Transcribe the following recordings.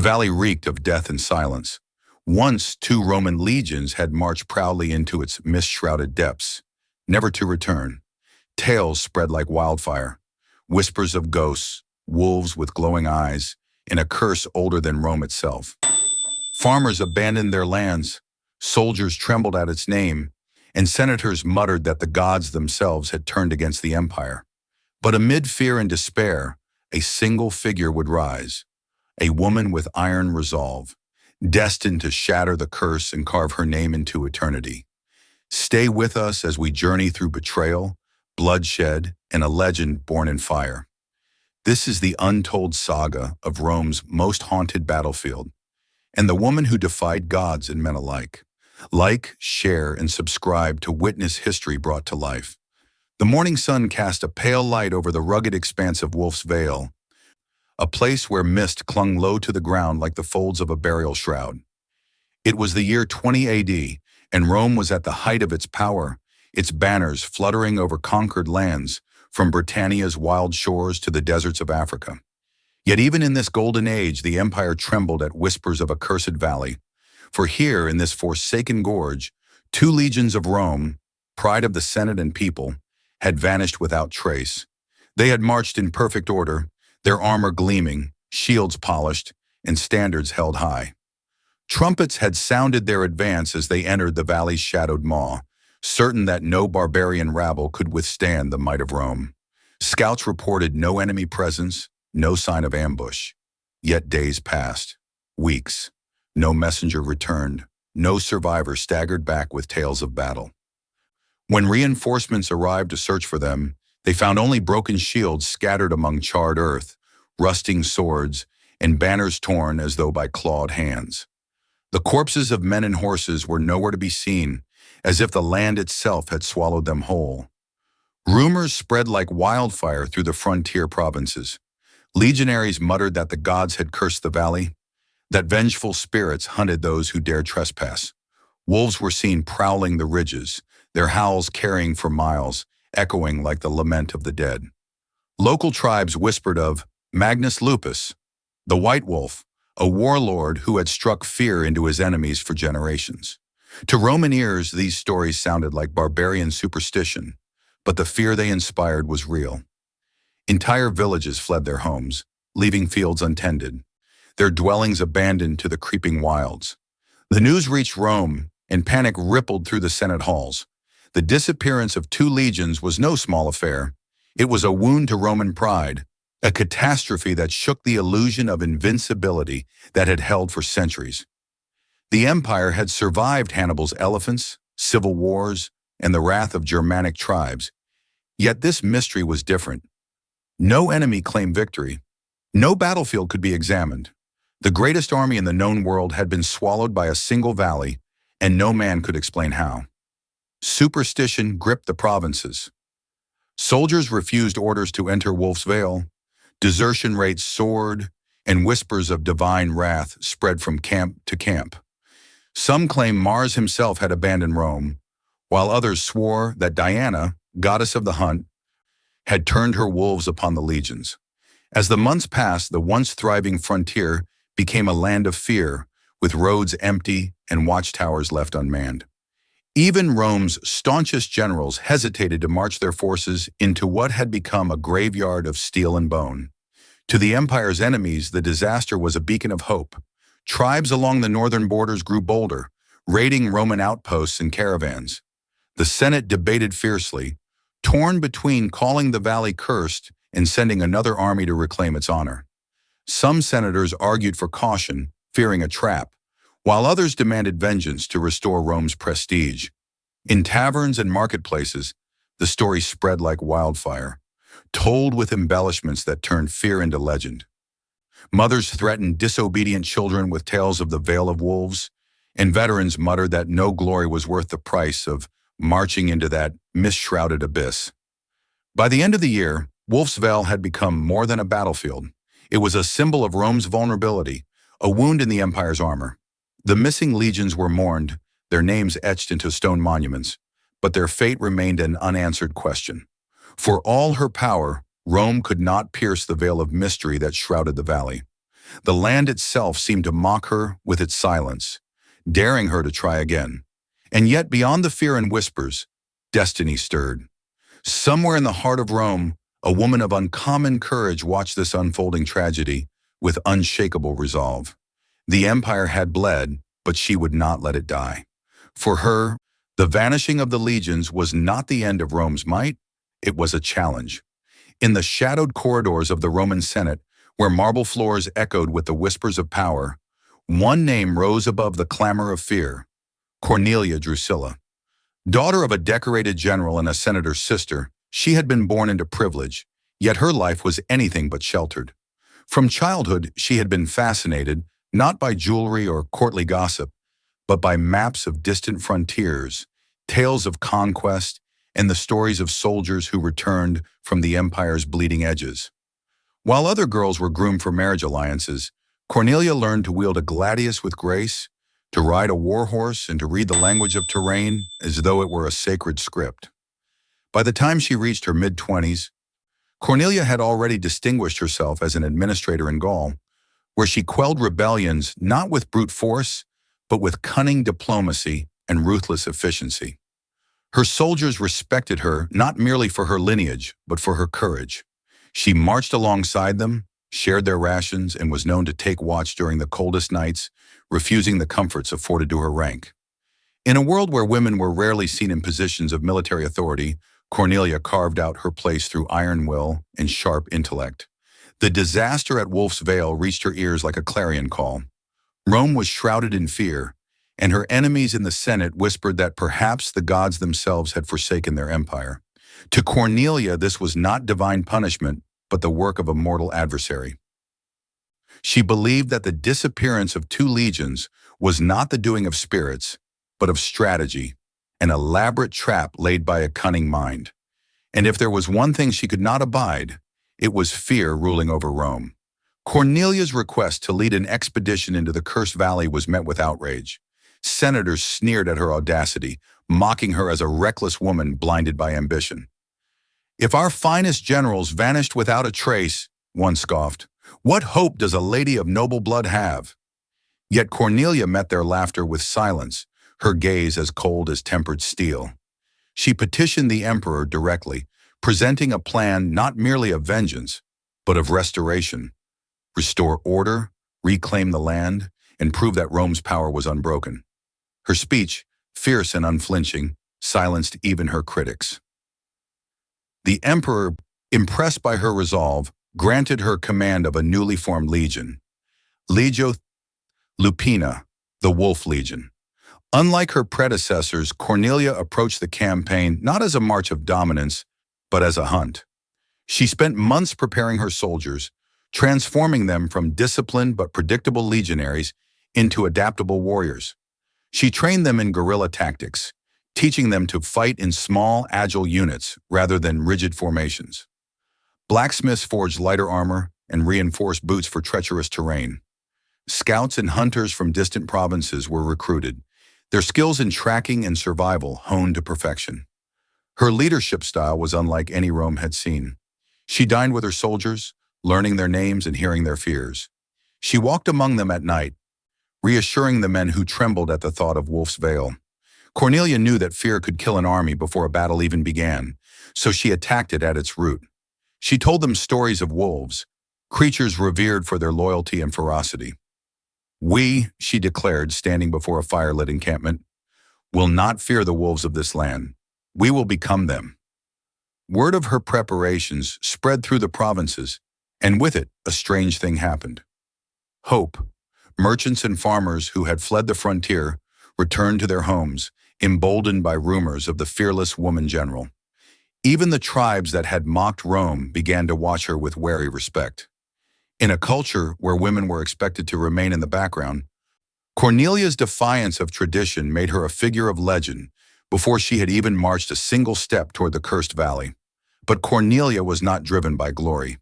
valley reeked of death and silence. Once 2 Roman legions had marched proudly into its mist-shrouded depths, never to return. Tales spread like wildfire, whispers of ghosts, wolves with glowing eyes, and a curse older than Rome itself. Farmers abandoned their lands, soldiers trembled at its name, and senators muttered that the gods themselves had turned against the empire. But amid fear and despair, a single figure would rise, a woman with iron resolve, destined to shatter the curse and carve her name into eternity. Stay with us as we journey through betrayal, bloodshed, and a legend born in fire. This is the untold saga of Rome's most haunted battlefield, and the woman who defied gods and men alike. Like, share, and subscribe to witness history brought to life. The morning sun cast a pale light over the rugged expanse of Wolf's Vale, a place where mist clung low to the ground like the folds of a burial shroud. It was the year 20 AD, and Rome was at the height of its power, its banners fluttering over conquered lands, from Britannia's wild shores to the deserts of Africa. Yet even in this golden age, the empire trembled at whispers of a cursed valley. For here, in this forsaken gorge, 2 legions of Rome, pride of the Senate and people, had vanished without trace. They had marched in perfect order, their armor gleaming, shields polished, and standards held high. Trumpets had sounded their advance as they entered the valley's shadowed maw, certain that no barbarian rabble could withstand the might of Rome. Scouts reported no enemy presence, no sign of ambush. Yet days passed, weeks. No messenger returned, no survivor staggered back with tales of battle. When reinforcements arrived to search for them, they found only broken shields scattered among charred earth, rusting swords, and banners torn as though by clawed hands. The corpses of men and horses were nowhere to be seen, as if the land itself had swallowed them whole. Rumors spread like wildfire through the frontier provinces. Legionaries muttered that the gods had cursed the valley, that vengeful spirits hunted those who dared trespass. Wolves were seen prowling the ridges, their howls carrying for miles, echoing like the lament of the dead. Local tribes whispered of Magnus Lupus, the White Wolf, a warlord who had struck fear into his enemies for generations. To Roman ears, these stories sounded like barbarian superstition, but the fear they inspired was real. Entire villages fled their homes, leaving fields untended, their dwellings abandoned to the creeping wilds. The news reached Rome, and panic rippled through the Senate halls. The disappearance of 2 legions was no small affair. It was a wound to Roman pride, a catastrophe that shook the illusion of invincibility that had held for centuries. The empire had survived Hannibal's elephants, civil wars, and the wrath of Germanic tribes. Yet this mystery was different. No enemy claimed victory. No battlefield could be examined. The greatest army in the known world had been swallowed by a single valley, and no man could explain how. Superstition gripped the provinces. Soldiers refused orders to enter Wolf's Vale. Desertion rates soared, and whispers of divine wrath spread from camp to camp. Some claim Mars himself had abandoned Rome, while others swore that Diana, goddess of the hunt, had turned her wolves upon the legions. As the months passed, the once thriving frontier became a land of fear, with roads empty and watchtowers left unmanned. Even Rome's staunchest generals hesitated to march their forces into what had become a graveyard of steel and bone. To the empire's enemies, the disaster was a beacon of hope. Tribes along the northern borders grew bolder, raiding Roman outposts and caravans. The Senate debated fiercely, torn between calling the valley cursed and sending another army to reclaim its honor. Some senators argued for caution, fearing a trap, while others demanded vengeance to restore Rome's prestige. In taverns and marketplaces, the story spread like wildfire, told with embellishments that turned fear into legend. Mothers threatened disobedient children with tales of the Vale of Wolves, and veterans muttered that no glory was worth the price of marching into that mist-shrouded abyss. By the end of the year, Wolf's Vale had become more than a battlefield. It was a symbol of Rome's vulnerability, a wound in the empire's armor. The missing legions were mourned, their names etched into stone monuments, but their fate remained an unanswered question. For all her power, Rome could not pierce the veil of mystery that shrouded the valley. The land itself seemed to mock her with its silence, daring her to try again. And yet, beyond the fear and whispers, destiny stirred. Somewhere in the heart of Rome, a woman of uncommon courage watched this unfolding tragedy with unshakable resolve. The empire had bled, but she would not let it die. For her, the vanishing of the legions was not the end of Rome's might, it was a challenge. In the shadowed corridors of the Roman Senate, where marble floors echoed with the whispers of power, one name rose above the clamor of fear: Cornelia Drusilla. Daughter of a decorated general and a senator's sister, she had been born into privilege, yet her life was anything but sheltered. From childhood, she had been fascinated, not by jewelry or courtly gossip, but by maps of distant frontiers, tales of conquest, and the stories of soldiers who returned from the empire's bleeding edges. While other girls were groomed for marriage alliances, Cornelia learned to wield a gladius with grace, to ride a war horse, and to read the language of terrain as though it were a sacred script. By the time she reached her mid-20s, Cornelia had already distinguished herself as an administrator in Gaul, where she quelled rebellions not with brute force, but with cunning diplomacy and ruthless efficiency. Her soldiers respected her not merely for her lineage, but for her courage. She marched alongside them, shared their rations, and was known to take watch during the coldest nights, refusing the comforts afforded to her rank. In a world where women were rarely seen in positions of military authority, Cornelia carved out her place through iron will and sharp intellect. The disaster at Wolf's Vale reached her ears like a clarion call. Rome was shrouded in fear, and her enemies in the Senate whispered that perhaps the gods themselves had forsaken their empire. To Cornelia, this was not divine punishment, but the work of a mortal adversary. She believed that the disappearance of 2 legions was not the doing of spirits, but of strategy, an elaborate trap laid by a cunning mind. And if there was one thing she could not abide, it was fear ruling over Rome. Cornelia's request to lead an expedition into the Cursed Valley was met with outrage. Senators sneered at her audacity, mocking her as a reckless woman blinded by ambition. "If our finest generals vanished without a trace," one scoffed, "what hope does a lady of noble blood have?" Yet Cornelia met their laughter with silence, her gaze as cold as tempered steel. She petitioned the emperor directly, presenting a plan not merely of vengeance, but of restoration. Restore order, reclaim the land, and prove that Rome's power was unbroken. Her speech, fierce and unflinching, silenced even her critics. The emperor, impressed by her resolve, granted her command of a newly formed legion, Legio Lupina, the Wolf Legion. Unlike her predecessors, Cornelia approached the campaign not as a march of dominance, but as a hunt. She spent months preparing her soldiers, transforming them from disciplined but predictable legionaries into adaptable warriors. She trained them in guerrilla tactics, teaching them to fight in small, agile units rather than rigid formations. Blacksmiths forged lighter armor and reinforced boots for treacherous terrain. Scouts and hunters from distant provinces were recruited, their skills in tracking and survival honed to perfection. Her leadership style was unlike any Rome had seen. She dined with her soldiers, learning their names and hearing their fears. She walked among them at night, reassuring the men who trembled at the thought of Wolf's Vale. Cornelia knew that fear could kill an army before a battle even began, so she attacked it at its root. She told them stories of wolves, creatures revered for their loyalty and ferocity. "We," she declared, standing before a firelit encampment, "will not fear the wolves of this land. We will become them." Word of her preparations spread through the provinces, and with it, a strange thing happened. Hope. Merchants and farmers who had fled the frontier returned to their homes, emboldened by rumors of the fearless woman general. Even the tribes that had mocked Rome began to watch her with wary respect. In a culture where women were expected to remain in the background, Cornelia's defiance of tradition made her a figure of legend before she had even marched a single step toward the Cursed Valley. But Cornelia was not driven by glory.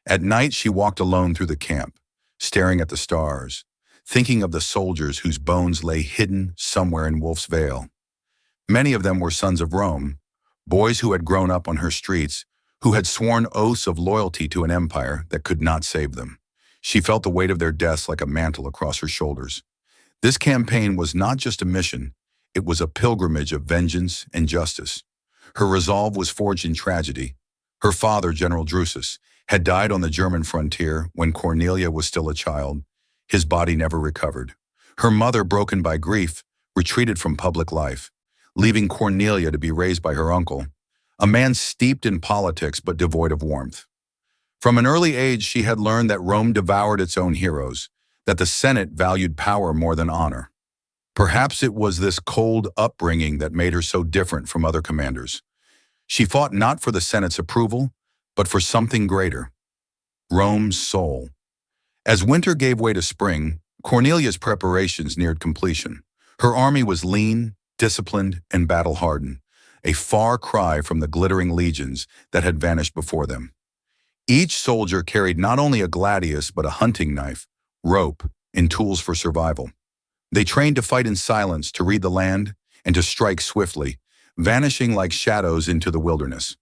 At night, she walked alone through the camp, staring at the stars, thinking of the soldiers whose bones lay hidden somewhere in Wolf's Vale. Many of them were sons of Rome, boys who had grown up on her streets, who had sworn oaths of loyalty to an empire that could not save them. She felt the weight of their deaths like a mantle across her shoulders. This campaign was not just a mission, it was a pilgrimage of vengeance and justice. Her resolve was forged in tragedy. Her father, General Drusus, had died on the German frontier when Cornelia was still a child. His body never recovered. Her mother, broken by grief, retreated from public life, leaving Cornelia to be raised by her uncle, a man steeped in politics but devoid of warmth. From an early age, she had learned that Rome devoured its own heroes, that the Senate valued power more than honor. Perhaps it was this cold upbringing that made her so different from other commanders. She fought not for the Senate's approval, but for something greater: Rome's soul. As winter gave way to spring, Cornelia's preparations neared completion. Her army was lean, disciplined, and battle-hardened, a far cry from the glittering legions that had vanished before them. Each soldier carried not only a gladius but a hunting knife, rope, and tools for survival. They trained to fight in silence, to read the land, and to strike swiftly, vanishing like shadows into the wilderness.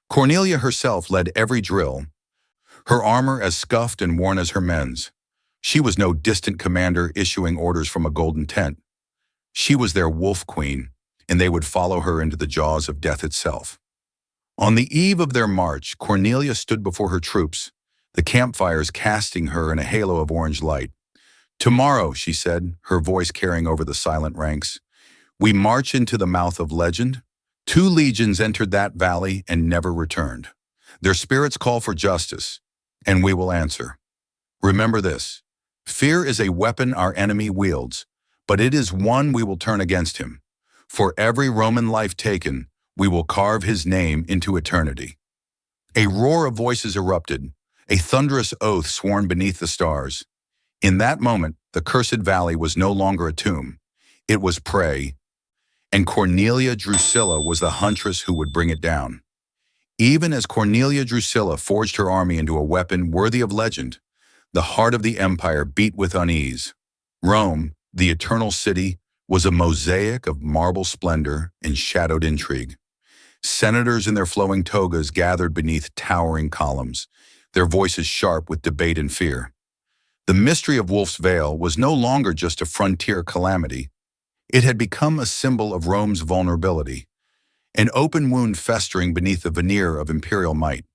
Cornelia herself led every drill, her armor as scuffed and worn as her men's. She was no distant commander issuing orders from a golden tent. She was their wolf queen, and they would follow her into the jaws of death itself. On the eve of their march, Cornelia stood before her troops, the campfires casting her in a halo of orange light. "Tomorrow," she said, her voice carrying over the silent ranks, "we march into the mouth of legend. 2 legions entered that valley and never returned. Their spirits call for justice, and we will answer. Remember this: fear is a weapon our enemy wields, but it is one we will turn against him. For every Roman life taken, we will carve his name into eternity." A roar of voices erupted, a thunderous oath sworn beneath the stars. In that moment, the cursed valley was no longer a tomb. It was prey, and Cornelia Drusilla was the huntress who would bring it down. Even as Cornelia Drusilla forged her army into a weapon worthy of legend, the heart of the empire beat with unease. Rome, the eternal city, was a mosaic of marble splendor and shadowed intrigue. Senators in their flowing togas gathered beneath towering columns, their voices sharp with debate and fear. The mystery of Wolf's Vale was no longer just a frontier calamity. It had become a symbol of Rome's vulnerability, an open wound festering beneath the veneer of imperial might.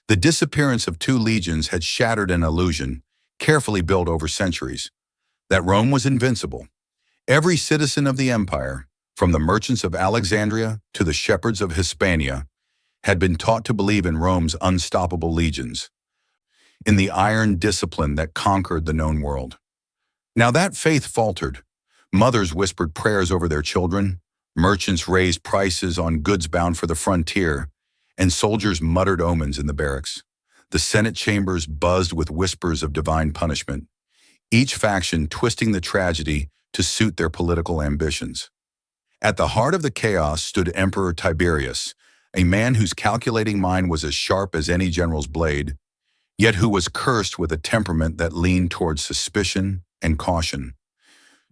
The disappearance of 2 legions had shattered an illusion, carefully built over centuries, that Rome was invincible. Every citizen of the empire, from the merchants of Alexandria to the shepherds of Hispania, had been taught to believe in Rome's unstoppable legions, in the iron discipline that conquered the known world. Now that faith faltered. Mothers whispered prayers over their children, merchants raised prices on goods bound for the frontier, and soldiers muttered omens in the barracks. The Senate chambers buzzed with whispers of divine punishment, each faction twisting the tragedy to suit their political ambitions. At the heart of the chaos stood Emperor Tiberius, a man whose calculating mind was as sharp as any general's blade, yet who was cursed with a temperament that leaned towards suspicion and caution.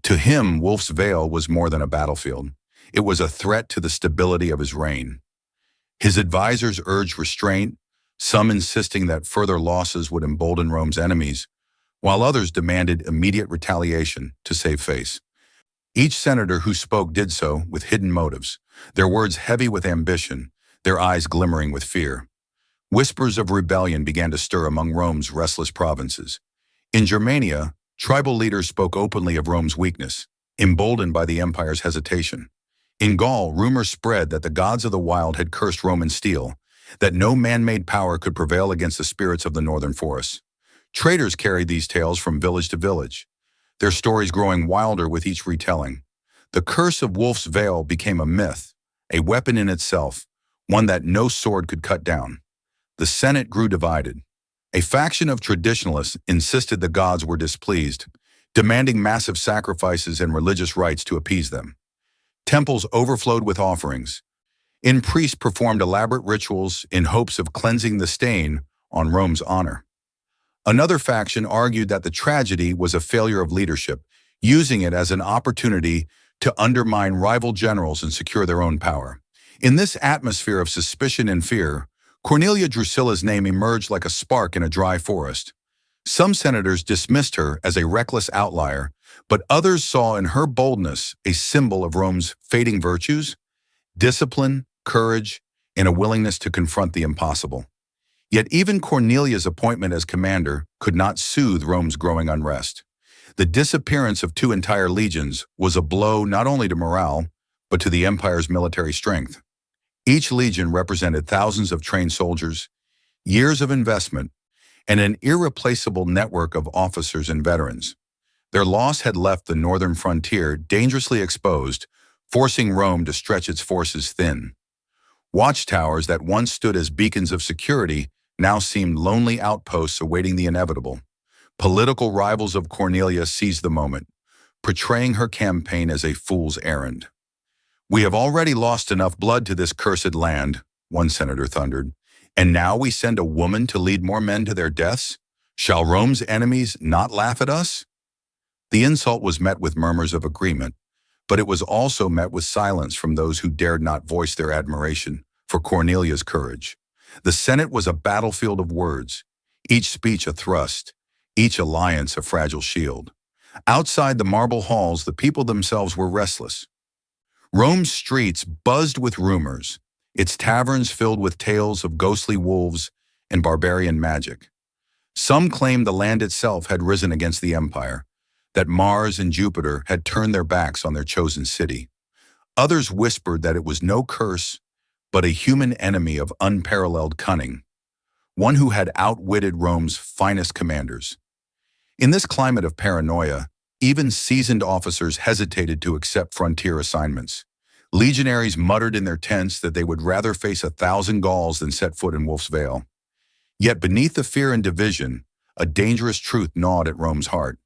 To him, Wolf's Vale was more than a battlefield. It was a threat to the stability of his reign. His advisors urged restraint, some insisting that further losses would embolden Rome's enemies, while others demanded immediate retaliation to save face. Each senator who spoke did so with hidden motives, their words heavy with ambition, their eyes glimmering with fear. Whispers of rebellion began to stir among Rome's restless provinces. In Germania, tribal leaders spoke openly of Rome's weakness, emboldened by the empire's hesitation. In Gaul, rumors spread that the gods of the wild had cursed Roman steel, that no man-made power could prevail against the spirits of the northern forests. Traders carried these tales from village to village, their stories growing wilder with each retelling. The curse of Wolf's Vale became a myth, a weapon in itself, one that no sword could cut down. The Senate grew divided. A faction of traditionalists insisted the gods were displeased, demanding massive sacrifices and religious rites to appease them. Temples overflowed with offerings, and priests performed elaborate rituals in hopes of cleansing the stain on Rome's honor. Another faction argued that the tragedy was a failure of leadership, using it as an opportunity to undermine rival generals and secure their own power. In this atmosphere of suspicion and fear, Cornelia Drusilla's name emerged like a spark in a dry forest. Some senators dismissed her as a reckless outlier, but others saw in her boldness a symbol of Rome's fading virtues, discipline, courage, and a willingness to confront the impossible. Yet even Cornelia's appointment as commander could not soothe Rome's growing unrest. The disappearance of two entire legions was a blow not only to morale, but to the empire's military strength. Each legion represented thousands of trained soldiers, years of investment, and an irreplaceable network of officers and veterans. Their loss had left the northern frontier dangerously exposed, forcing Rome to stretch its forces thin. Watchtowers that once stood as beacons of security now seemed lonely outposts awaiting the inevitable. Political rivals of Cornelia seized the moment, portraying her campaign as a fool's errand. "We have already lost enough blood to this cursed land," one senator thundered, "and now we send a woman to lead more men to their deaths? Shall Rome's enemies not laugh at us?" The insult was met with murmurs of agreement, but it was also met with silence from those who dared not voice their admiration for Cornelia's courage. The Senate was a battlefield of words, each speech a thrust, each alliance a fragile shield. Outside the marble halls, the people themselves were restless. Rome's streets buzzed with rumors, its taverns filled with tales of ghostly wolves and barbarian magic. Some claimed the land itself had risen against the empire, that Mars and Jupiter had turned their backs on their chosen city. Others whispered that it was no curse, but a human enemy of unparalleled cunning, one who had outwitted Rome's finest commanders. In this climate of paranoia, even seasoned officers hesitated to accept frontier assignments. Legionaries muttered in their tents that they would rather face 1,000 Gauls than set foot in Wolf's Vale. Yet beneath the fear and division, a dangerous truth gnawed at Rome's heart.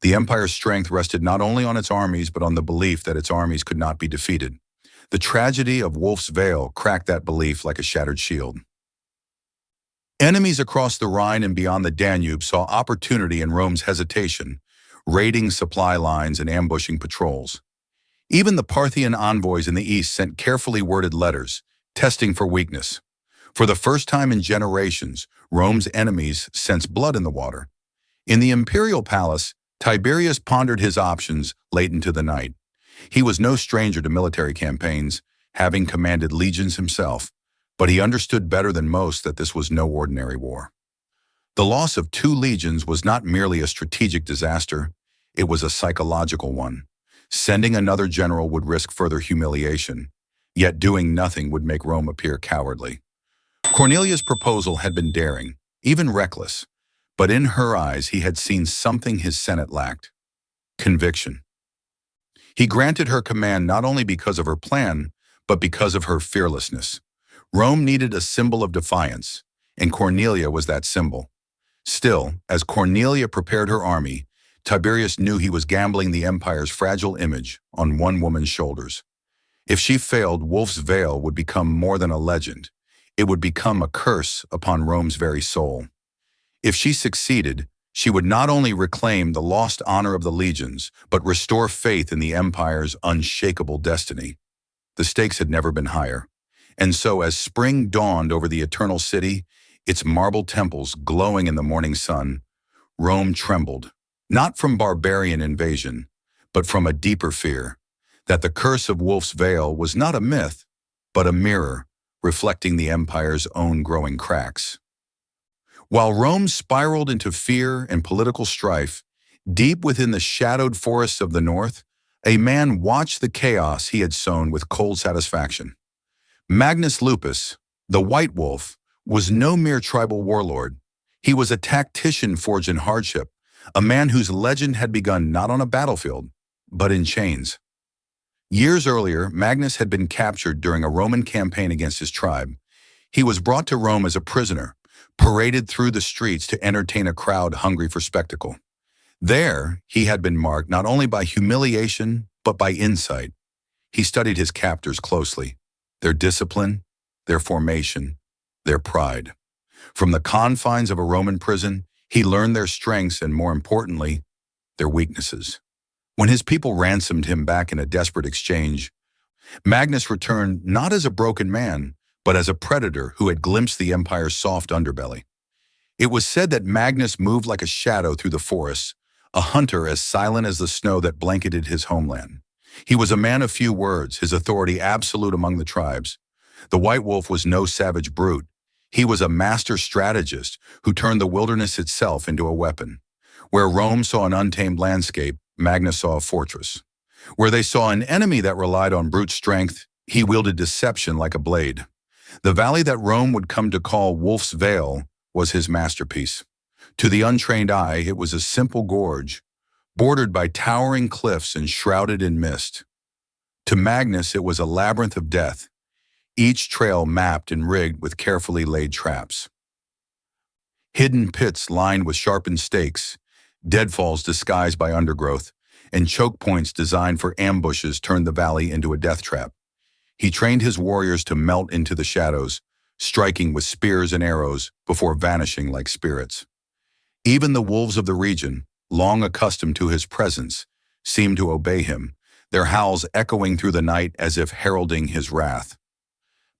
The empire's strength rested not only on its armies, but on the belief that its armies could not be defeated. The tragedy of Wolf's Vale cracked that belief like a shattered shield. Enemies across the Rhine and beyond the Danube saw opportunity in Rome's hesitation, raiding supply lines and ambushing patrols. Even the Parthian envoys in the east sent carefully worded letters, testing for weakness. For the first time in generations, Rome's enemies sensed blood in the water. In the imperial palace, Tiberius pondered his options late into the night. He was no stranger to military campaigns, having commanded legions himself, but he understood better than most that this was no ordinary war. The loss of 2 legions was not merely a strategic disaster, it was a psychological one. Sending another general would risk further humiliation, yet doing nothing would make Rome appear cowardly. Cornelia's proposal had been daring, even reckless, but in her eyes he had seen something his Senate lacked: conviction. He granted her command not only because of her plan, but because of her fearlessness. Rome needed a symbol of defiance, and Cornelia was that symbol. Still, as Cornelia prepared her army, Tiberius knew he was gambling the empire's fragile image on one woman's shoulders. If she failed, Wolf's Vale would become more than a legend. It would become a curse upon Rome's very soul. If she succeeded, she would not only reclaim the lost honor of the legions, but restore faith in the empire's unshakable destiny. The stakes had never been higher. And so as spring dawned over the eternal city, its marble temples glowing in the morning sun, Rome trembled, not from barbarian invasion, but from a deeper fear, that the curse of Wolf's Vale was not a myth, but a mirror reflecting the empire's own growing cracks. While Rome spiraled into fear and political strife, deep within the shadowed forests of the north, a man watched the chaos he had sown with cold satisfaction. Magnus Lupus, the White Wolf, was no mere tribal warlord. He was a tactician forged in hardship, a man whose legend had begun not on a battlefield, but in chains. Years earlier, Magnus had been captured during a Roman campaign against his tribe. He was brought to Rome as a prisoner, paraded through the streets to entertain a crowd hungry for spectacle. There, he had been marked not only by humiliation, but by insight. He studied his captors closely, their discipline, their formation, their pride. From the confines of a Roman prison, he learned their strengths and, more importantly, their weaknesses. When his people ransomed him back in a desperate exchange, Magnus returned not as a broken man, but as a predator who had glimpsed the empire's soft underbelly. It was said that Magnus moved like a shadow through the forests, a hunter as silent as the snow that blanketed his homeland. He was a man of few words, his authority absolute among the tribes. The white wolf was no savage brute. He was a master strategist who turned the wilderness itself into a weapon. Where Rome saw an untamed landscape, Magnus saw a fortress. Where they saw an enemy that relied on brute strength, he wielded deception like a blade. The valley that Rome would come to call Wolf's Vale was his masterpiece. To the untrained eye, it was a simple gorge, bordered by towering cliffs and shrouded in mist. To Magnus, it was a labyrinth of death, each trail mapped and rigged with carefully laid traps. Hidden pits lined with sharpened stakes, deadfalls disguised by undergrowth, and choke points designed for ambushes turned the valley into a death trap. He trained his warriors to melt into the shadows, striking with spears and arrows before vanishing like spirits. Even the wolves of the region, long accustomed to his presence, seemed to obey him, their howls echoing through the night as if heralding his wrath.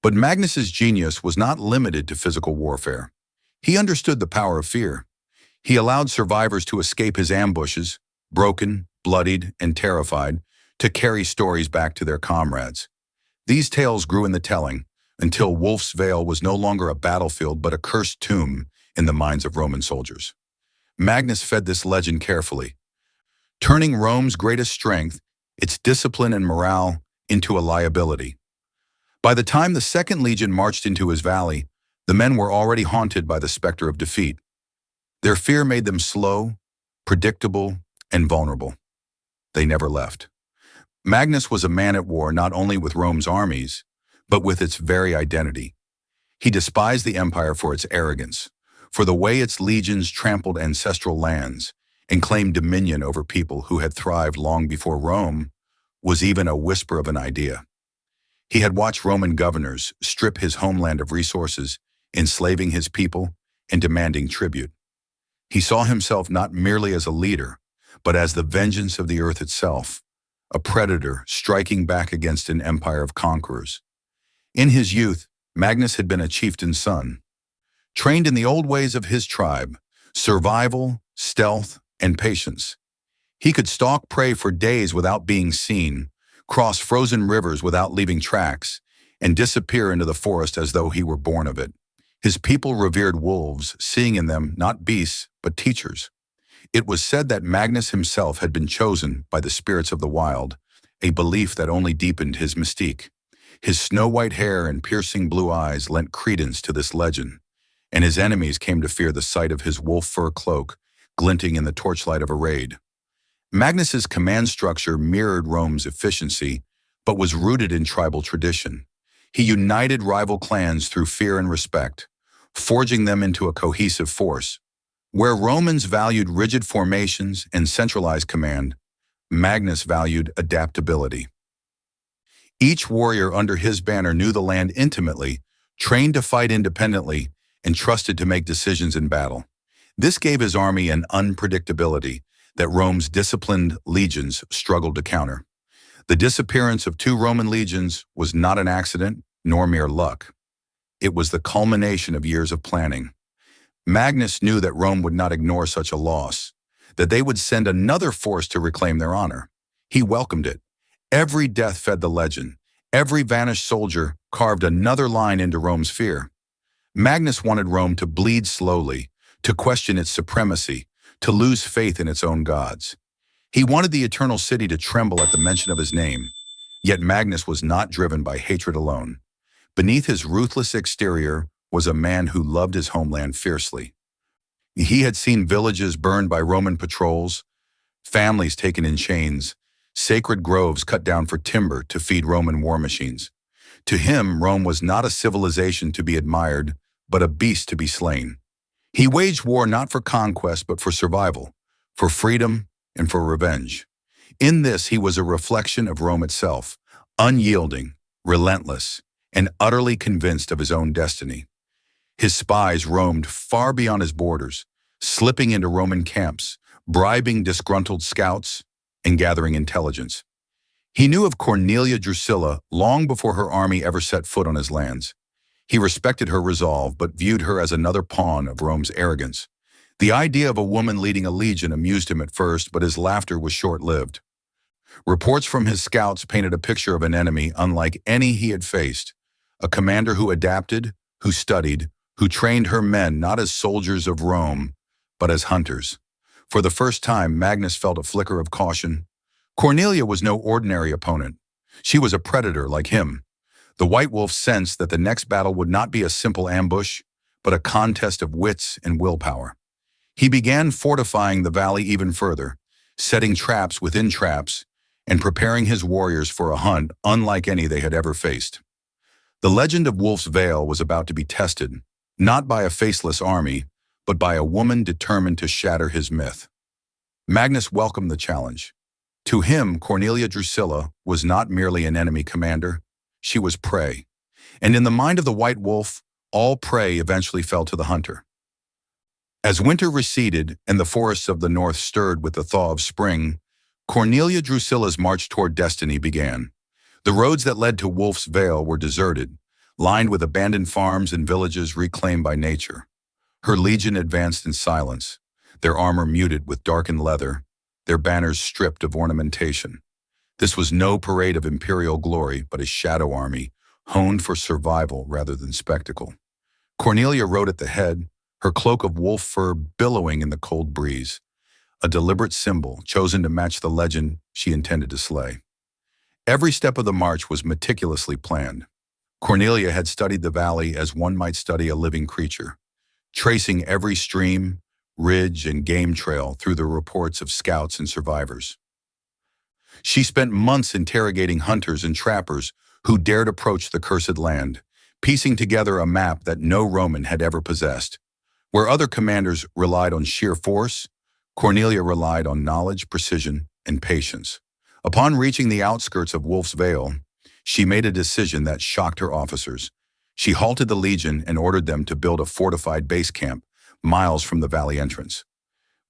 But Magnus's genius was not limited to physical warfare. He understood the power of fear. He allowed survivors to escape his ambushes, broken, bloodied, and terrified, to carry stories back to their comrades. These tales grew in the telling, until Wolf's Vale was no longer a battlefield but a cursed tomb in the minds of Roman soldiers. Magnus fed this legend carefully, turning Rome's greatest strength, its discipline and morale, into a liability. By the time the Second Legion marched into his valley, the men were already haunted by the specter of defeat. Their fear made them slow, predictable, and vulnerable. They never left. Magnus was a man at war not only with Rome's armies, but with its very identity. He despised the empire for its arrogance, for the way its legions trampled ancestral lands and claimed dominion over people who had thrived long before Rome was even a whisper of an idea. He had watched Roman governors strip his homeland of resources, enslaving his people and demanding tribute. He saw himself not merely as a leader, but as the vengeance of the earth itself, a predator striking back against an empire of conquerors. In his youth, Magnus had been a chieftain's son, trained in the old ways of his tribe, survival, stealth, and patience. He could stalk prey for days without being seen, cross frozen rivers without leaving tracks, and disappear into the forest as though he were born of it. His people revered wolves, seeing in them not beasts, but teachers. It was said that Magnus himself had been chosen by the spirits of the wild, a belief that only deepened his mystique. His snow-white hair and piercing blue eyes lent credence to this legend, and his enemies came to fear the sight of his wolf fur cloak glinting in the torchlight of a raid. Magnus's command structure mirrored Rome's efficiency, but was rooted in tribal tradition. He united rival clans through fear and respect, forging them into a cohesive force. Where Romans valued rigid formations and centralized command, Magnus valued adaptability. Each warrior under his banner knew the land intimately, trained to fight independently, and trusted to make decisions in battle. This gave his army an unpredictability that Rome's disciplined legions struggled to counter. The disappearance of 2 Roman legions was not an accident nor mere luck. It was the culmination of years of planning. Magnus knew that Rome would not ignore such a loss, that they would send another force to reclaim their honor. He welcomed it. Every death fed the legend. Every vanished soldier carved another line into Rome's fear. Magnus wanted Rome to bleed slowly, to question its supremacy, to lose faith in its own gods. He wanted the eternal city to tremble at the mention of his name. Yet Magnus was not driven by hatred alone. Beneath his ruthless exterior was a man who loved his homeland fiercely. He had seen villages burned by Roman patrols, families taken in chains, sacred groves cut down for timber to feed Roman war machines. To him, Rome was not a civilization to be admired, but a beast to be slain. He waged war not for conquest, but for survival, for freedom, and for revenge. In this, he was a reflection of Rome itself, unyielding, relentless, and utterly convinced of his own destiny. His spies roamed far beyond his borders, slipping into Roman camps, bribing disgruntled scouts, and gathering intelligence. He knew of Cornelia Drusilla long before her army ever set foot on his lands. He respected her resolve, but viewed her as another pawn of Rome's arrogance. The idea of a woman leading a legion amused him at first, but his laughter was short-lived. Reports from his scouts painted a picture of an enemy unlike any he had faced, a commander who adapted, who studied, who trained her men not as soldiers of Rome, but as hunters. For the first time, Magnus felt a flicker of caution. Cornelia was no ordinary opponent. She was a predator like him. The White Wolf sensed that the next battle would not be a simple ambush, but a contest of wits and willpower. He began fortifying the valley even further, setting traps within traps, and preparing his warriors for a hunt unlike any they had ever faced. The legend of Wolf's Vale was about to be tested, not by a faceless army, but by a woman determined to shatter his myth. Magnus welcomed the challenge. To him, Cornelia Drusilla was not merely an enemy commander, she was prey. And in the mind of the White Wolf, all prey eventually fell to the hunter. As winter receded and the forests of the north stirred with the thaw of spring, Cornelia Drusilla's march toward destiny began. The roads that led to Wolf's Vale were deserted, lined with abandoned farms and villages reclaimed by nature. Her legion advanced in silence, their armor muted with darkened leather, their banners stripped of ornamentation. This was no parade of imperial glory, but a shadow army, honed for survival rather than spectacle. Cornelia rode at the head, her cloak of wolf fur billowing in the cold breeze, a deliberate symbol chosen to match the legend she intended to slay. Every step of the march was meticulously planned. Cornelia had studied the valley as one might study a living creature, tracing every stream, ridge, and game trail through the reports of scouts and survivors. She spent months interrogating hunters and trappers who dared approach the cursed land, piecing together a map that no Roman had ever possessed. Where other commanders relied on sheer force, Cornelia relied on knowledge, precision, and patience. Upon reaching the outskirts of Wolf's Vale, she made a decision that shocked her officers. She halted the legion and ordered them to build a fortified base camp miles from the valley entrance.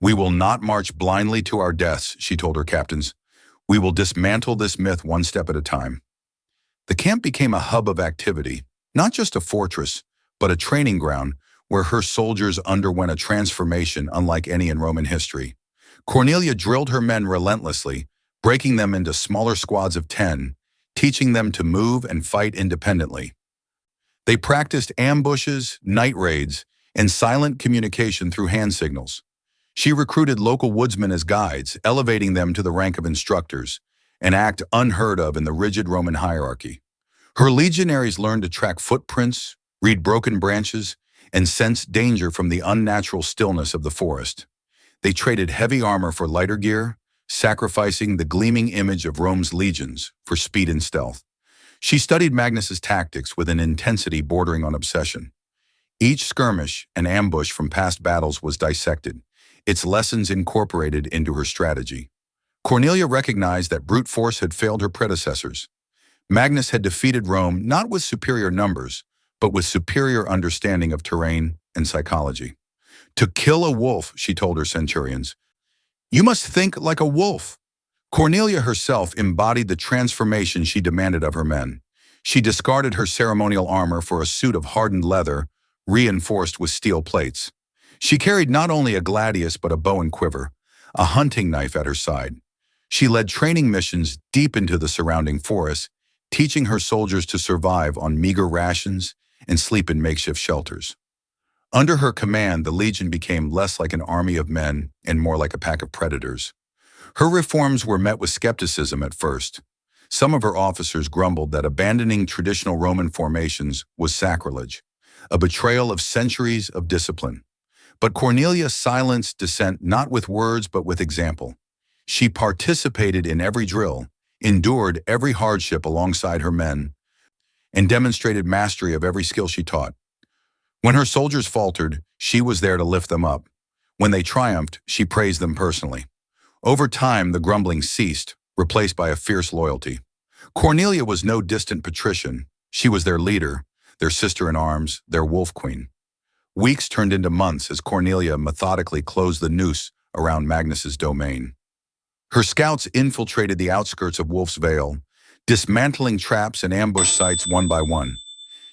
"We will not march blindly to our deaths," she told her captains. "We will dismantle this myth one step at a time." The camp became a hub of activity, not just a fortress, but a training ground where her soldiers underwent a transformation unlike any in Roman history. Cornelia drilled her men relentlessly, breaking them into smaller squads of 10, teaching them to move and fight independently. They practiced ambushes, night raids, and silent communication through hand signals. She recruited local woodsmen as guides, elevating them to the rank of instructors, an act unheard of in the rigid Roman hierarchy. Her legionaries learned to track footprints, read broken branches, and sense danger from the unnatural stillness of the forest. They traded heavy armor for lighter gear, sacrificing the gleaming image of Rome's legions for speed and stealth. She studied Magnus's tactics with an intensity bordering on obsession. Each skirmish and ambush from past battles was dissected, its lessons incorporated into her strategy. Cornelia recognized that brute force had failed her predecessors. Magnus had defeated Rome not with superior numbers, but with superior understanding of terrain and psychology. "To kill a wolf," she told her centurions, "you must think like a wolf." Cornelia herself embodied the transformation she demanded of her men. She discarded her ceremonial armor for a suit of hardened leather, reinforced with steel plates. She carried not only a gladius but a bow and quiver, a hunting knife at her side. She led training missions deep into the surrounding forests, teaching her soldiers to survive on meager rations and sleep in makeshift shelters. Under her command, the legion became less like an army of men and more like a pack of predators. Her reforms were met with skepticism at first. Some of her officers grumbled that abandoning traditional Roman formations was sacrilege, a betrayal of centuries of discipline. But Cornelia silenced dissent not with words but with example. She participated in every drill, endured every hardship alongside her men, and demonstrated mastery of every skill she taught. When her soldiers faltered, she was there to lift them up. When they triumphed, she praised them personally. Over time, the grumbling ceased, replaced by a fierce loyalty. Cornelia was no distant patrician. She was their leader, their sister-in-arms, their wolf queen. Weeks turned into months as Cornelia methodically closed the noose around Magnus's domain. Her scouts infiltrated the outskirts of Wolf's Vale, dismantling traps and ambush sites one by one.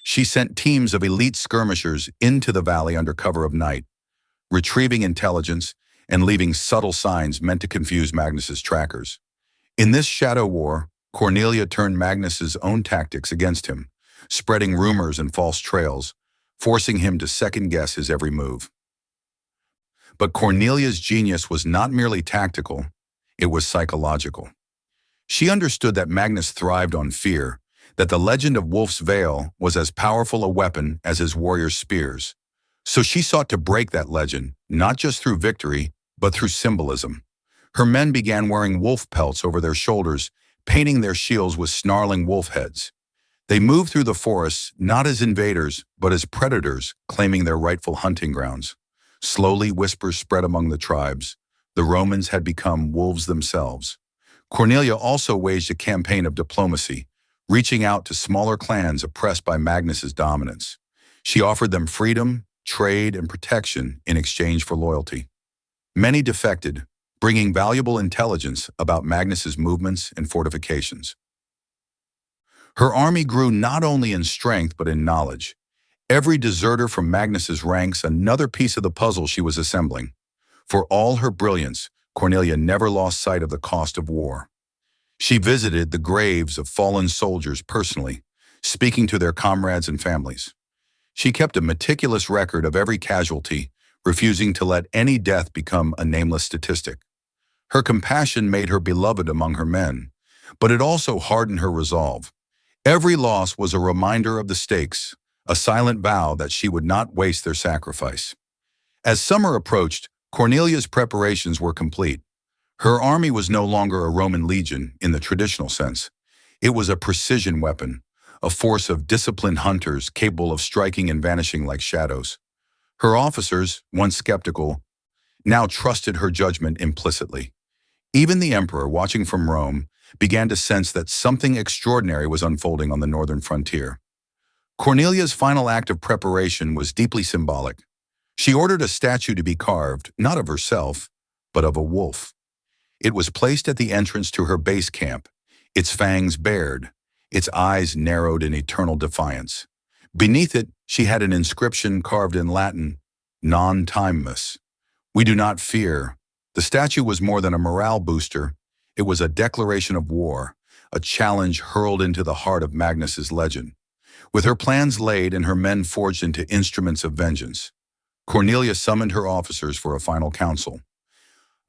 She sent teams of elite skirmishers into the valley under cover of night, retrieving intelligence and leaving subtle signs meant to confuse Magnus's trackers. In this shadow war, Cornelia turned Magnus's own tactics against him, spreading rumors and false trails, forcing him to second-guess his every move. But Cornelia's genius was not merely tactical, it was psychological. She understood that Magnus thrived on fear, that the legend of Wolf's Vale was as powerful a weapon as his warriors' spears. So she sought to break that legend, not just through victory, but through symbolism. Her men began wearing wolf pelts over their shoulders, painting their shields with snarling wolf heads. They moved through the forests not as invaders, but as predators, claiming their rightful hunting grounds. Slowly, whispers spread among the tribes. The Romans had become wolves themselves. Cornelia also waged a campaign of diplomacy, reaching out to smaller clans oppressed by Magnus's dominance. She offered them freedom, trade, and protection in exchange for loyalty. Many defected, bringing valuable intelligence about Magnus's movements and fortifications. Her army grew not only in strength but in knowledge. Every deserter from Magnus's ranks another piece of the puzzle she was assembling. For all her brilliance, Cornelia never lost sight of the cost of war. She visited the graves of fallen soldiers personally, speaking to their comrades and families. She kept a meticulous record of every casualty, refusing to let any death become a nameless statistic. Her compassion made her beloved among her men, but it also hardened her resolve. Every loss was a reminder of the stakes, a silent vow that she would not waste their sacrifice. As summer approached, Cornelia's preparations were complete. Her army was no longer a Roman legion in the traditional sense. It was a precision weapon, a force of disciplined hunters capable of striking and vanishing like shadows. Her officers, once skeptical, now trusted her judgment implicitly. Even the emperor, watching from Rome, began to sense that something extraordinary was unfolding on the northern frontier. Cornelia's final act of preparation was deeply symbolic. She ordered a statue to be carved, not of herself, but of a wolf. It was placed at the entrance to her base camp, its fangs bared, its eyes narrowed in eternal defiance. Beneath it, she had an inscription carved in Latin, non timemus. We do not fear. The statue was more than a morale booster. It was a declaration of war, a challenge hurled into the heart of Magnus's legend. With her plans laid and her men forged into instruments of vengeance, Cornelia summoned her officers for a final council.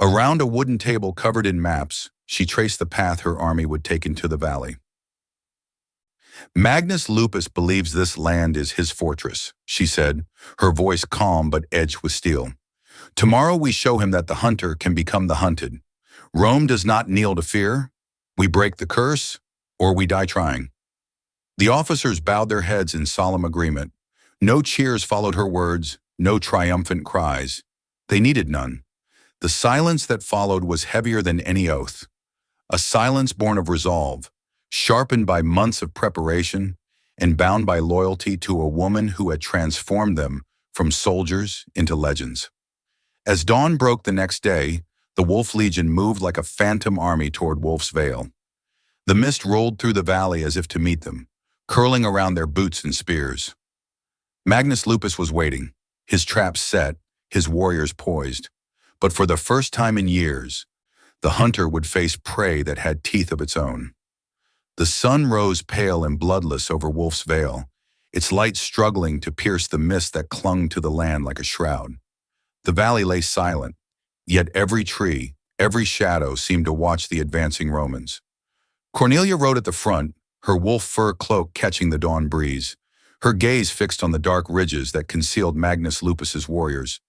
Around a wooden table covered in maps, she traced the path her army would take into the valley. Magnus Lupus believes this land is his fortress, she said, her voice calm but edged with steel. Tomorrow we show him that the hunter can become the hunted. Rome does not kneel to fear. We break the curse, or we die trying. The officers bowed their heads in solemn agreement. No cheers followed her words, no triumphant cries. They needed none. The silence that followed was heavier than any oath. A silence born of resolve, sharpened by months of preparation, and bound by loyalty to a woman who had transformed them from soldiers into legends. As dawn broke the next day, the Wolf Legion moved like a phantom army toward Wolf's Vale. The mist rolled through the valley as if to meet them, curling around their boots and spears. Magnus Lupus was waiting, his traps set, his warriors poised. But for the first time in years, the hunter would face prey that had teeth of its own. The sun rose pale and bloodless over Wolf's Vale, its light struggling to pierce the mist that clung to the land like a shroud. The valley lay silent, yet every tree, every shadow seemed to watch the advancing Romans. Cornelia rode at the front, her wolf fur cloak catching the dawn breeze, her gaze fixed on the dark ridges that concealed Magnus Lupus's warriors.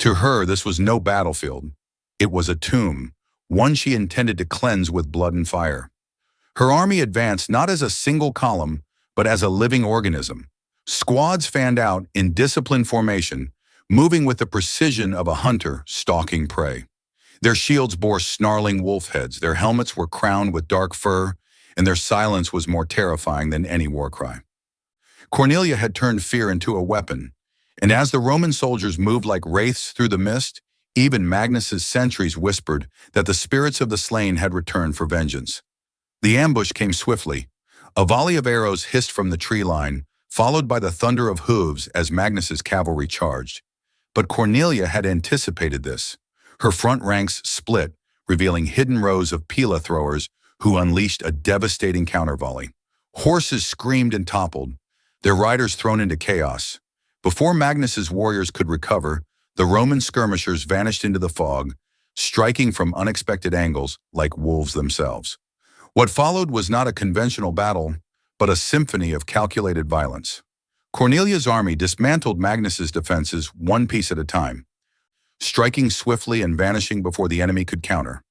To her, this was no battlefield. It was a tomb, one she intended to cleanse with blood and fire. Her army advanced not as a single column, but as a living organism. Squads fanned out in disciplined formation, moving with the precision of a hunter stalking prey. Their shields bore snarling wolf heads, their helmets were crowned with dark fur, and their silence was more terrifying than any war cry. Cornelia had turned fear into a weapon, and as the Roman soldiers moved like wraiths through the mist, even Magnus's sentries whispered that the spirits of the slain had returned for vengeance. The ambush came swiftly. A volley of arrows hissed from the tree line, followed by the thunder of hooves as Magnus's cavalry charged. But Cornelia had anticipated this. Her front ranks split, revealing hidden rows of pila throwers who unleashed a devastating counter-volley. Horses screamed and toppled, their riders thrown into chaos. Before Magnus's warriors could recover, the Roman skirmishers vanished into the fog, striking from unexpected angles like wolves themselves. What followed was not a conventional battle, but a symphony of calculated violence. Cornelia's army dismantled Magnus's defenses one piece at a time, striking swiftly and vanishing before the enemy could counter.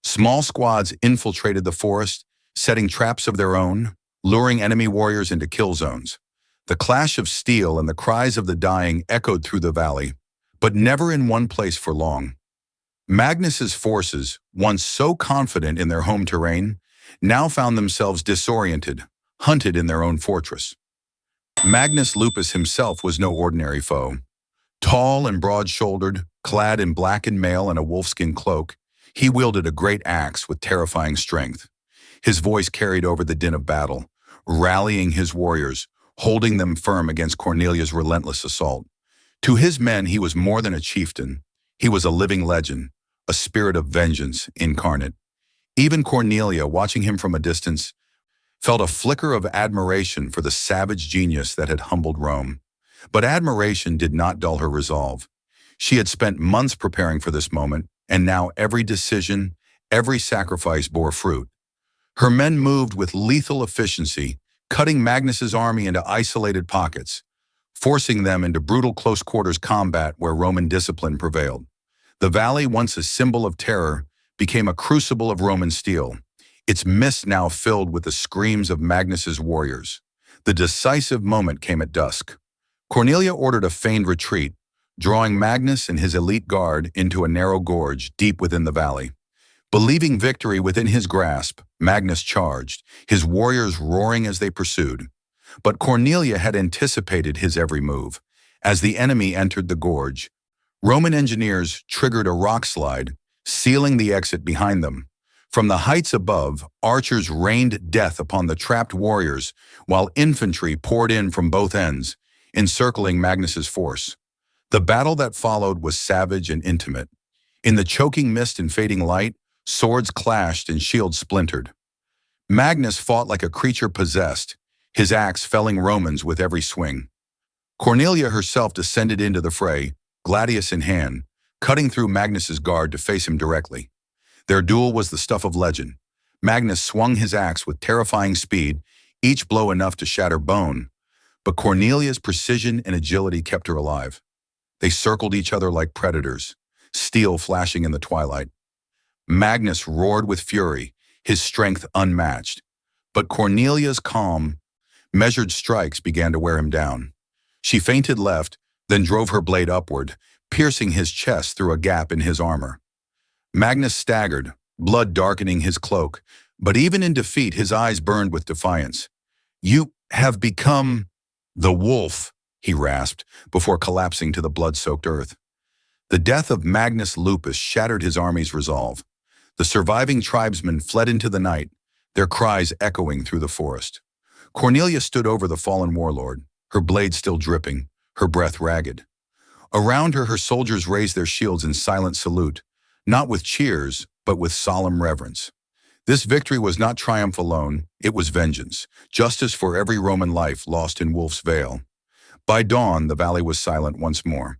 Small squads infiltrated the forest, setting traps of their own, luring enemy warriors into kill zones. The clash of steel and the cries of the dying echoed through the valley, but never in one place for long. Magnus's forces, once so confident in their home terrain, now found themselves disoriented, hunted in their own fortress. Magnus Lupus himself was no ordinary foe. Tall and broad-shouldered, clad in blackened mail and a wolfskin cloak, he wielded a great axe with terrifying strength. His voice carried over the din of battle, rallying his warriors, holding them firm against Cornelia's relentless assault. To his men, he was more than a chieftain. He was a living legend, a spirit of vengeance incarnate. Even Cornelia, watching him from a distance, felt a flicker of admiration for the savage genius that had humbled Rome. But admiration did not dull her resolve. She had spent months preparing for this moment, and now every decision, every sacrifice bore fruit. Her men moved with lethal efficiency, cutting Magnus's army into isolated pockets, forcing them into brutal close-quarters combat where Roman discipline prevailed. The valley, once a symbol of terror, became a crucible of Roman steel, its mist now filled with the screams of Magnus's warriors. The decisive moment came at dusk. Cornelia ordered a feigned retreat, drawing Magnus and his elite guard into a narrow gorge deep within the valley. Believing victory within his grasp, Magnus charged, his warriors roaring as they pursued. But Cornelia had anticipated his every move. As the enemy entered the gorge, Roman engineers triggered a rock slide, sealing the exit behind them. From the heights above, archers rained death upon the trapped warriors, while infantry poured in from both ends, encircling Magnus's force. The battle that followed was savage and intimate. In the choking mist and fading light, swords clashed and shields splintered. Magnus fought like a creature possessed, his axe felling Romans with every swing. Cornelia herself descended into the fray, gladius in hand, cutting through Magnus's guard to face him directly. Their duel was the stuff of legend. Magnus swung his axe with terrifying speed, each blow enough to shatter bone, but Cornelia's precision and agility kept her alive. They circled each other like predators, steel flashing in the twilight. Magnus roared with fury, his strength unmatched, but Cornelia's calm, measured strikes began to wear him down. She feinted left, then drove her blade upward, piercing his chest through a gap in his armor. Magnus staggered, blood darkening his cloak, but even in defeat his eyes burned with defiance. "You have become the wolf," he rasped, before collapsing to the blood-soaked earth. The death of Magnus Lupus shattered his army's resolve. The surviving tribesmen fled into the night, their cries echoing through the forest. Cornelia stood over the fallen warlord, her blade still dripping, her breath ragged. Around her, her soldiers raised their shields in silent salute, not with cheers, but with solemn reverence. This victory was not triumph alone, it was vengeance, justice for every Roman life lost in Wolf's Vale. By dawn, the valley was silent once more.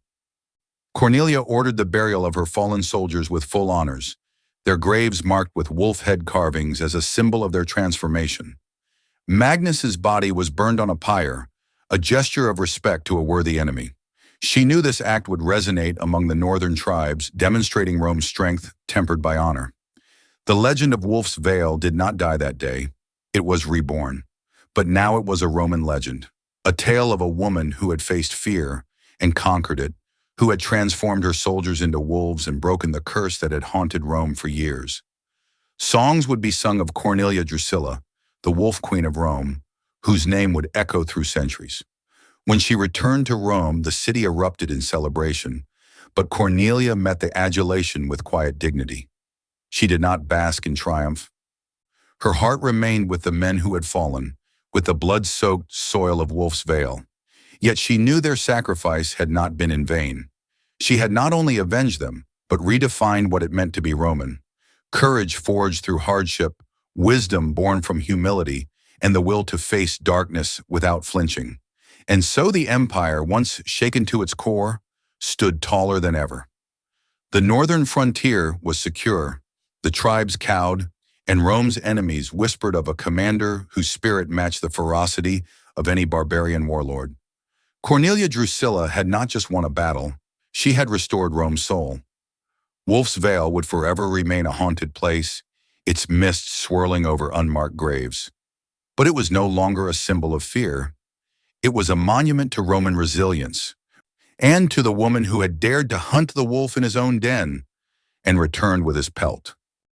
Cornelia ordered the burial of her fallen soldiers with full honors, their graves marked with wolf head carvings as a symbol of their transformation. Magnus's body was burned on a pyre, a gesture of respect to a worthy enemy. She knew this act would resonate among the northern tribes, demonstrating Rome's strength tempered by honor. The legend of Wolf's Vale did not die that day. It was reborn. But now it was a Roman legend, a tale of a woman who had faced fear and conquered it, who had transformed her soldiers into wolves and broken the curse that had haunted Rome for years. Songs would be sung of Cornelia Drusilla, the Wolf Queen of Rome, whose name would echo through centuries. When she returned to Rome, the city erupted in celebration, but Cornelia met the adulation with quiet dignity. She did not bask in triumph. Her heart remained with the men who had fallen, with the blood-soaked soil of Wolf's Vale. Yet she knew their sacrifice had not been in vain. She had not only avenged them, but redefined what it meant to be Roman. Courage forged through hardship, wisdom born from humility, and the will to face darkness without flinching. And so the empire, once shaken to its core, stood taller than ever. The northern frontier was secure, the tribes cowed, and Rome's enemies whispered of a commander whose spirit matched the ferocity of any barbarian warlord. Cornelia Drusilla had not just won a battle, she had restored Rome's soul. Wolf's Vale would forever remain a haunted place, its mist swirling over unmarked graves. But it was no longer a symbol of fear. It was a monument to Roman resilience, and to the woman who had dared to hunt the wolf in his own den and returned with his pelt.